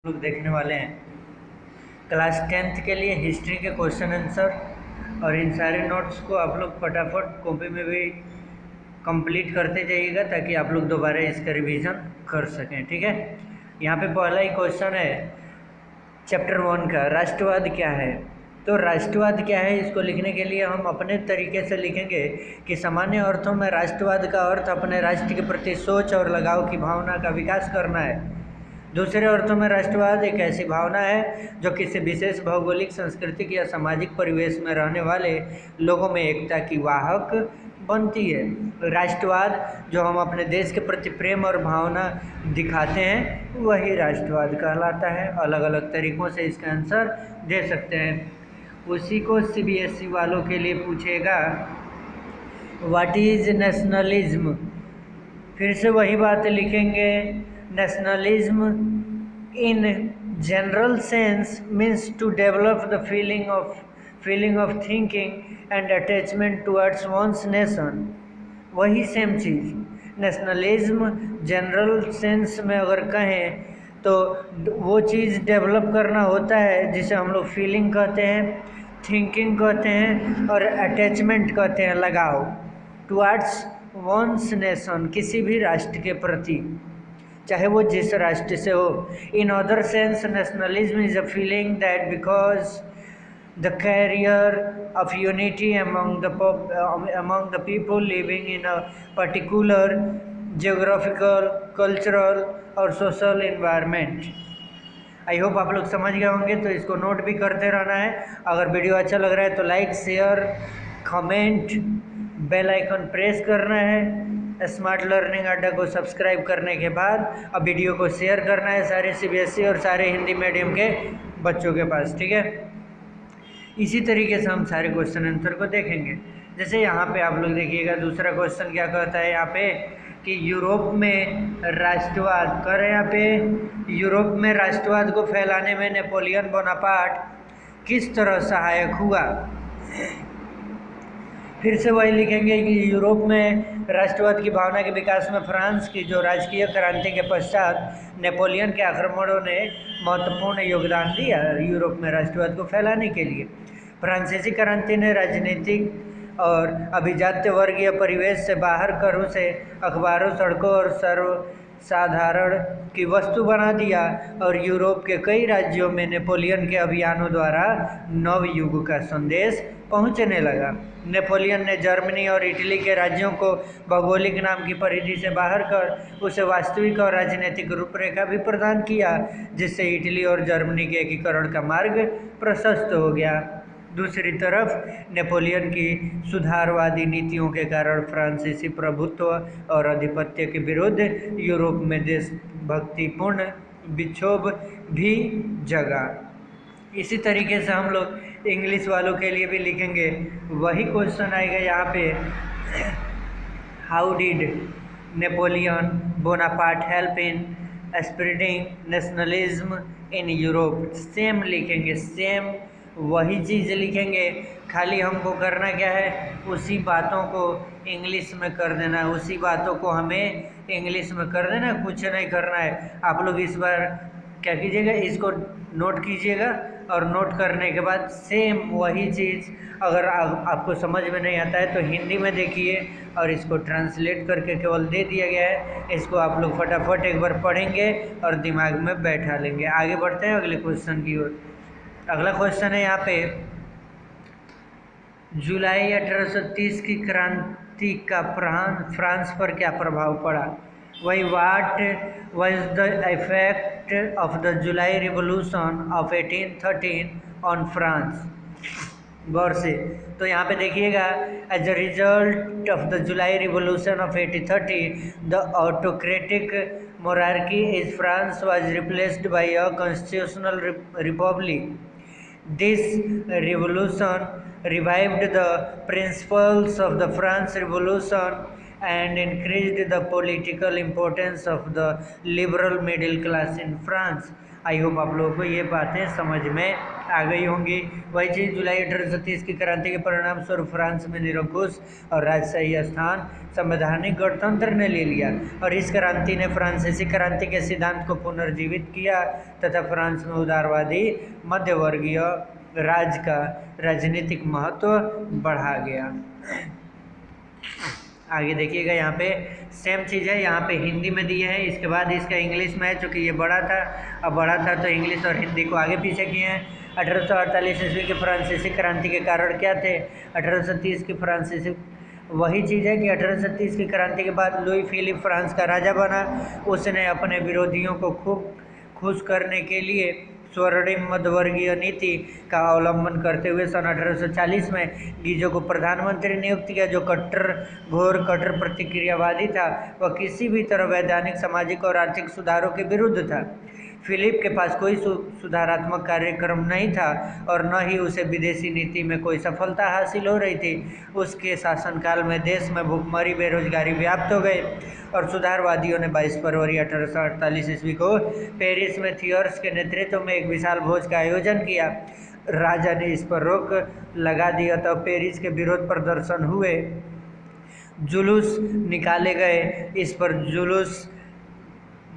लोग देखने वाले हैं क्लास 10th के लिए हिस्ट्री के क्वेश्चन आंसर। और इन सारे नोट्स को आप लोग फटाफट कॉपी में भी कंप्लीट करते जाइएगा ताकि आप लोग दोबारा इसका रिवीजन कर सकें। ठीक है, यहाँ पे पहला ही क्वेश्चन है चैप्टर 1 का, राष्ट्रवाद क्या है। तो राष्ट्रवाद क्या है, इसको लिखने के लिए हम अपने तरीके से लिखेंगे कि सामान्य अर्थों में राष्ट्रवाद का अर्थ अपने राष्ट्र के प्रति सोच और लगाव की भावना का विकास करना है। दूसरे अर्थों में राष्ट्रवाद एक ऐसी भावना है जो किसी विशेष भौगोलिक, सांस्कृतिक या सामाजिक परिवेश में रहने वाले लोगों में एकता की वाहक बनती है। राष्ट्रवाद जो हम अपने देश के प्रति प्रेम और भावना दिखाते हैं वही राष्ट्रवाद कहलाता है। अलग अलग तरीक़ों से इसका आंसर दे सकते हैं। उसी को सीबीएसई वालों के लिए पूछेगा व्हाट इज़ नेशनलिज्म। फिर से वही बात लिखेंगे, nationalism in general sense means to develop the feeling of thinking and attachment towards one's nation। वही सेम चीज़ नेशनलिज्म जनरल सेंस में अगर कहें तो वो चीज़ डेवलप करना होता है जिसे हम लोग फीलिंग कहते हैं, थिंकिंग कहते हैं और अटैचमेंट कहते हैं, लगाव, टुवर्ड्स वंस नेशन, किसी भी राष्ट्र के प्रति, चाहे वो जिस राष्ट्र से हो। In other sense nationalism is a feeling that because the carrier of unity among the people living in a particular geographical, cultural और सोशल environment। आई होप आप लोग समझ गए होंगे, तो इसको नोट भी करते रहना है। अगर वीडियो अच्छा लग रहा है तो like, share, comment, bell icon press करना है। स्मार्ट लर्निंग अड्डा को सब्सक्राइब करने के बाद अब वीडियो को शेयर करना है सारे सीबीएसई और सारे हिंदी मीडियम के बच्चों के पास। ठीक है, इसी तरीके से हम सारे क्वेश्चन आंसर को देखेंगे। जैसे यहाँ पे आप लोग देखिएगा, दूसरा क्वेश्चन क्या कहता है यहाँ पे कि यूरोप में राष्ट्रवाद कर, यहाँ पे यूरोप में राष्ट्रवाद को फैलाने में नेपोलियन बोनापार्ट किस तरह सहायक हुआ। फिर से वही लिखेंगे कि यूरोप में राष्ट्रवाद की भावना के विकास में फ्रांस की जो राजकीय क्रांति के पश्चात नेपोलियन के आक्रमणों ने महत्वपूर्ण योगदान दिया यूरोप में राष्ट्रवाद को फैलाने के लिए। फ्रांसीसी क्रांति ने राजनीतिक और अभिजात्य वर्गीय परिवेश से बाहर कर उसे अखबारों, सड़कों और सर्वसाधारण की वस्तु बना दिया और यूरोप के कई राज्यों में नेपोलियन के अभियानों द्वारा नव युग का संदेश पहुंचने लगा। नेपोलियन ने जर्मनी और इटली के राज्यों को भौगोलिक नाम की परिधि से बाहर कर उसे वास्तविक और राजनीतिक रूपरेखा भी प्रदान किया, जिससे इटली और जर्मनी के एकीकरण का मार्ग प्रशस्त हो गया। दूसरी तरफ नेपोलियन की सुधारवादी नीतियों के कारण फ्रांसीसी प्रभुत्व और आधिपत्य के विरुद्ध यूरोप में देशभक्तिपूर्ण विक्षोभ भी जगा। इसी तरीके से हम लोग इंग्लिश वालों के लिए भी लिखेंगे, वही क्वेश्चन आएगा यहाँ पे, how did Napoleon Bonaparte help in spreading nationalism in Europe. Same लिखेंगे, सेम वही चीज़ लिखेंगे, खाली हमको करना क्या है, उसी बातों को इंग्लिश में कर देना, उसी बातों को हमें इंग्लिश में कर देना, कुछ नहीं करना है। आप लोग इस बार क्या कीजिएगा, इसको नोट कीजिएगा और नोट करने के बाद सेम वही चीज़ अगर आपको समझ में नहीं आता है तो हिंदी में देखिए और इसको ट्रांसलेट करके केवल दे दिया गया है, इसको आप लोग फटाफट एक बार पढ़ेंगे और दिमाग में बैठा लेंगे। आगे बढ़ते हैं अगले क्वेश्चन की ओर। अगला क्वेश्चन है यहाँ पे, जुलाई 1830 की क्रांति का फ्रांस पर क्या प्रभाव पड़ा। वही what was the effect of the July revolution of 1813 on France. गौर से तो यहाँ पे देखिएगा, as a result of the July revolution of 1830 the autocratic monarchy in France was replaced by a constitutional republic। This revolution revived the principles of the French Revolution and increased the political importance of the liberal middle class in France। I hope आप लोगों को ये बातें समझ में आ गई होंगी। वही चीज़ जुलाई 1830 की क्रांति के परिणाम स्वरूप फ्रांस में निरंकुश और राजशाही स्थान संवैधानिक गणतंत्र ने ले लिया और इस क्रांति ने फ्रांसीसी क्रांति के सिद्धांत को पुनर्जीवित किया तथा फ्रांस में उदारवादी मध्यवर्गीय राज का राजनीतिक महत्व बढ़ा गया। आगे देखिएगा, यहाँ पे सेम चीज़ है, यहाँ पे हिंदी में दिए हैं, इसके बाद इसका इंग्लिश में है। चूँकि ये बड़ा था, अब बड़ा था तो इंग्लिश और हिंदी को आगे पीछे किए हैं। 1848 ईस्वी की फ्रांसीसी क्रांति के कारण क्या थे? 1830 की फ्रांसीसी वही चीज़ है कि 1830 की क्रांति के बाद लुई फिलिप फ्रांस का राजा बना। उसने अपने विरोधियों को खूब खुश करने के लिए स्वर्णिम मध्यवर्गीय नीति का अवलंबन करते हुए सन 1840 में गीजो को प्रधानमंत्री नियुक्त किया, जो घोर कट्टर प्रतिक्रियावादी था। वह किसी भी तरह वैधानिक, सामाजिक और आर्थिक सुधारों के विरुद्ध था। फिलिप के पास कोई सुधारात्मक कार्यक्रम नहीं था और न ही उसे विदेशी नीति में कोई सफलता हासिल हो रही थी। उसके शासनकाल में देश में भूखमरी, बेरोजगारी व्याप्त हो गई और सुधारवादियों ने 22 फरवरी 1848 ईस्वी को पेरिस में थियर्स के नेतृत्व में एक विशाल भोज का आयोजन किया। राजा ने इस पर रोक लगा दी, तो पेरिस के विरोध प्रदर्शन हुए, जुलूस निकाले गए। इस पर जुलूस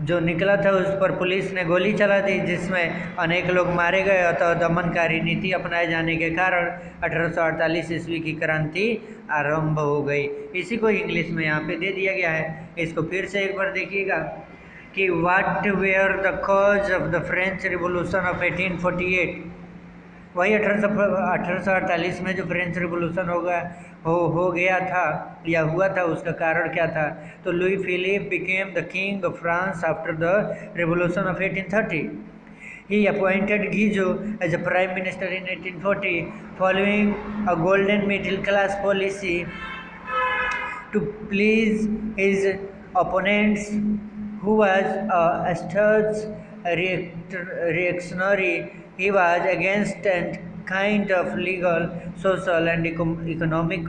जो निकला था उस पर पुलिस ने गोली चला दी, जिसमें अनेक लोग मारे गए। अतः दमनकारी नीति अपनाए जाने के कारण 1848 ईस्वी की क्रांति आरंभ हो गई। इसी को इंग्लिश में यहाँ पे दे दिया गया है। इसको फिर से एक बार देखिएगा कि what were the cause of the French revolution of 1848। वही 1848 में जो फ्रेंच रिवॉल्यूशन हो गया था या हुआ था, उसका कारण क्या था? तो Louis Philippe became the king of France after the revolution of 1830। He appointed Guizot as a prime minister in 1840, following a golden middle class policy to please his opponents, who was a staunch reactionary. He was against and kind of legal, social and economic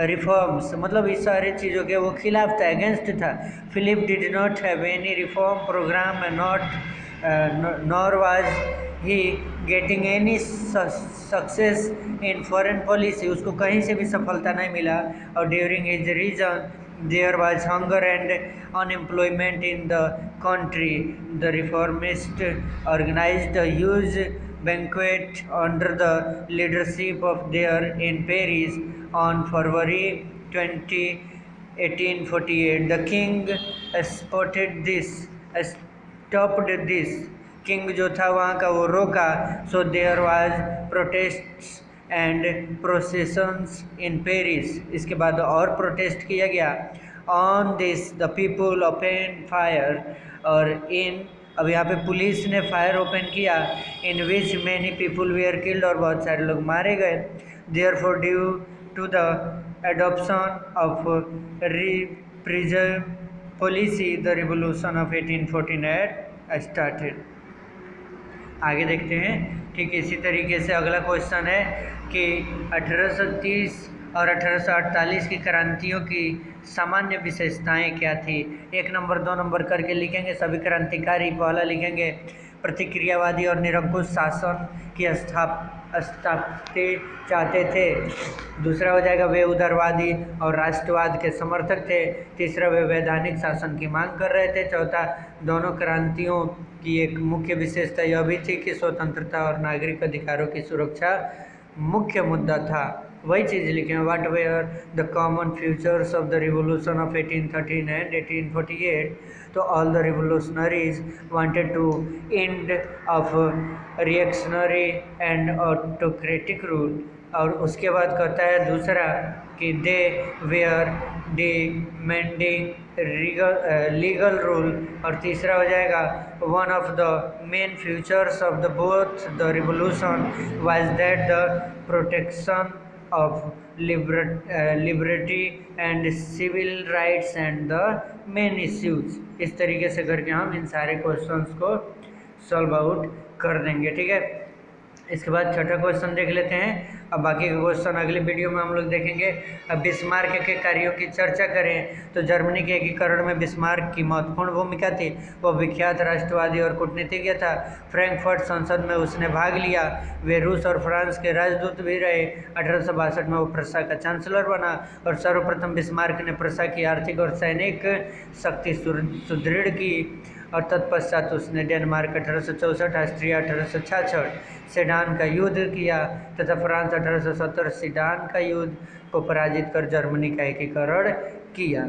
reforms, मतलब इस सारे चीज़ों के वो खिलाफ था, against था। Philip did not have any reform programme and nor was he getting any success in foreign policy. उसको कहीं से भी सफलता नहीं मिला। और during his reign there was hunger and unemployment in the country. The reformists organized a huge banquet under the leadership of there in Paris on February 20, 1848. The king stopped this. King जो था वहाँ का वो रोका। So there was protests and processions in Paris. इसके बाद और protest किया गया। On this the people open fire, और अब यहाँ पे पुलिस ने फायर ओपन किया, in which many people were killed, और बहुत सारे लोग मारे गए। Therefore due to the adoption of repression policy the revolution of 1848 started. आगे देखते हैं। ठीक इसी तरीके से अगला क्वेश्चन है कि 1830 और 1848 की क्रांतियों की सामान्य विशेषताएं क्या थी। 1 नंबर 2 नंबर करके लिखेंगे। सभी क्रांतिकारी पहला लिखेंगे प्रतिक्रियावादी और निरंकुश शासन की स्थापना चाहते थे। दूसरा हो जाएगा वे उदारवादी और राष्ट्रवाद के समर्थक थे। तीसरा वे वैधानिक शासन की मांग कर रहे थे। चौथा, दोनों क्रांतियों की एक मुख्य विशेषता यह भी थी कि स्वतंत्रता और नागरिक अधिकारों की सुरक्षा मुख्य मुद्दा था। वही चीज़ लिखे हैं। What were the common features of the revolution of 1813 and 1848। तो all the revolutionaries wanted to end of reactionary and autocratic rule. और उसके बाद कहता है दूसरा कि they were demanding legal rule. और तीसरा हो जाएगा one of the main features of the both the revolution was that the protection of liberty and civil rights and the main issues. इस तरीके से करके हम इन सारे क्वेश्चंस को सॉल्व आउट कर देंगे। ठीक है। इसके बाद छठा क्वेश्चन देख लेते हैं। अब बाकी के क्वेश्चन अगले वीडियो में हम लोग देखेंगे। अब बिस्मार्क के कार्यों की चर्चा करें तो जर्मनी के एकीकरण में बिस्मार्क की महत्वपूर्ण भूमिका थी। वह विख्यात राष्ट्रवादी और कूटनीतिज्ञ था। फ्रैंकफर्ट संसद में उसने भाग लिया। वे रूस और फ्रांस के राजदूत भी रहे। 1862 में वो प्रसा का चांसलर बना और सर्वप्रथम बिस्मार्क ने प्रसा की आर्थिक और सैनिक शक्ति सुदृढ़ की और तत्पश्चात उसने डेनमार्क 1864, ऑस्ट्रिया 1866 सेडान का युद्ध किया तथा फ्रांस 1870 सीडान का युद्ध को पराजित कर जर्मनी का एकीकरण किया।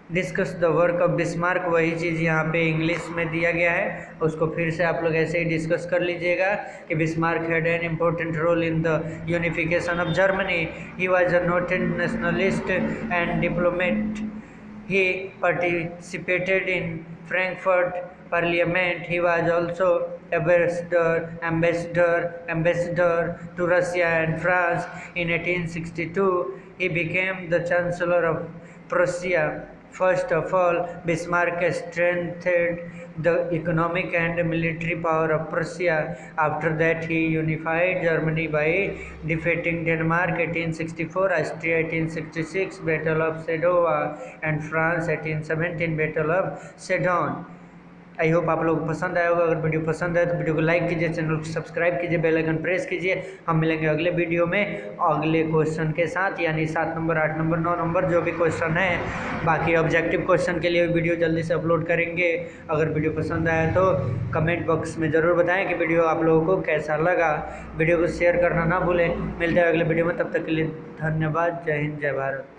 Discuss the work of Bismarck, वही चीज़ यहाँ पे इंग्लिश में दिया गया है, उसको फिर से आप लोग ऐसे ही डिस्कस कर लीजिएगा कि Bismarck had an important role in the unification of Germany. He was a noted nationalist and diplomat. He participated in Frankfurt Parliament. He was also ambassador to Russia and France. In 1862, he became the Chancellor of Prussia. First of all, Bismarck strengthened the economic and military power of Prussia. After that, he unified Germany by defeating Denmark 1864, Austria 1866, Battle of Sadowa, and France 1817, Battle of Sedan. I hope आप लोगों को पसंद आया होगा। अगर video पसंद आए तो वीडियो को लाइक कीजिए, चैनल को सब्सक्राइब कीजिए, बेल आइकन प्रेस कीजिए। हम मिलेंगे अगले वीडियो में अगले क्वेश्चन के साथ, यानी 7 नंबर, 8 नंबर, 9 नंबर जो भी क्वेश्चन है। बाकी ऑब्जेक्टिव क्वेश्चन के लिए वीडियो जल्दी से अपलोड करेंगे। अगर वीडियो पसंद आया तो कमेंट बॉक्स में ज़रूर बताएं कि वीडियो आप लोगों को कैसा लगा। वीडियो को शेयर करना ना भूलें। मिलते हैं अगले वीडियो में, तब तक के लिए धन्यवाद। जय हिंद, जय भारत।